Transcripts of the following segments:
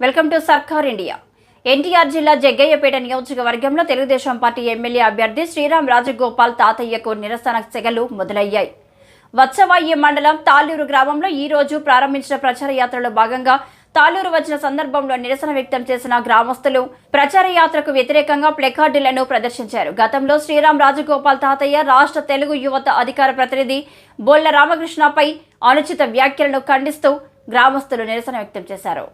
Welcome to సర్కార్ India. NTR జిల్లా జగ్గయ్యపేట నియోజకవర్గంలో తెలుగుదేశం పార్టీ ఎమ్మెల్యే అభ్యర్థి శ్రీరామ్ రాజగోపాల్ తాతయ్యకు నిరసన సెగలు మొదలయ్యాయి. వత్సవాయి మండలం తాళ్లూరు గ్రామంలో ఈ రోజు ప్రారంభించిన ప్రచార యాత్రలో భాగంగా తాళ్లూరు వచ్చిన సందర్భంలో నిరసన వ్యక్తం చేసిన గ్రామస్తులు ప్రచార యాత్రకు వ్యతిరేకంగా ప్లెకార్డులను ప్రదర్శించారు. గతంలో శ్రీరామ్ రాజగోపాల్ తాతయ్య రాష్ట్ర తెలుగు యువత అధికార ప్రతినిధి బొల్ల రామకృష్ణపై అనుచిత వ్యాఖ్యలను ఖండిస్తూ గ్రామస్తులు నిరసన వ్యక్తం చేశారు.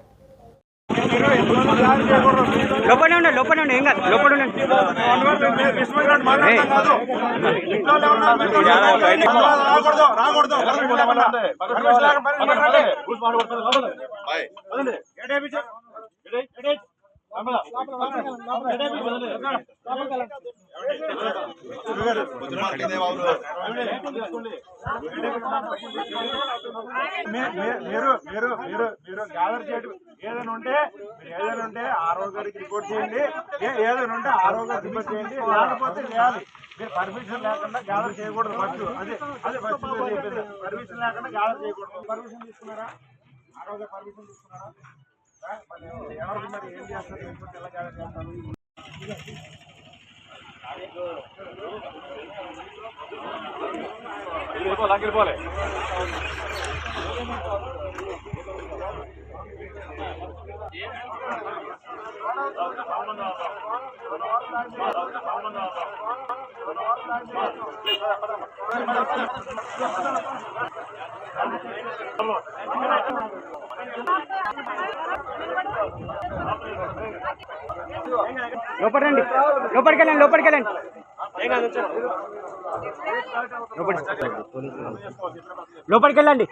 మీరు గ్యాదర్ చేయడం ఏదైనా ఉంటే ఆర్ఓ గారికి రిపోర్ట్ చేయండి. ఏదైనా ఉంటే ఆర్ఓ గారికి రిపోర్ట్ చేయండి. లేకపోతే చేయాలి. మీరు పర్మిషన్ లేకుండా గ్యాదర్ చేయకూడదు. ఫస్ట్ అదే ఫస్ట్ చెప్పేది. పర్మిషన్ లేకుండా గ్యాదర్ చేయకూడదు. పర్మిషన్ తీసుకున్నారా? ఆర్ఓ గారు పర్మిషన్ తీసుకున్నారా? ఎవరికి మరి ఏం చేస్తారు? ఎలా గ్యాదర్ చేస్తారు? వెళ్ళిపోలే లోపడండి, లోపలికెళ్ళండి, లోపలికెళ్ళండి. లోపలికెళ్ళండి.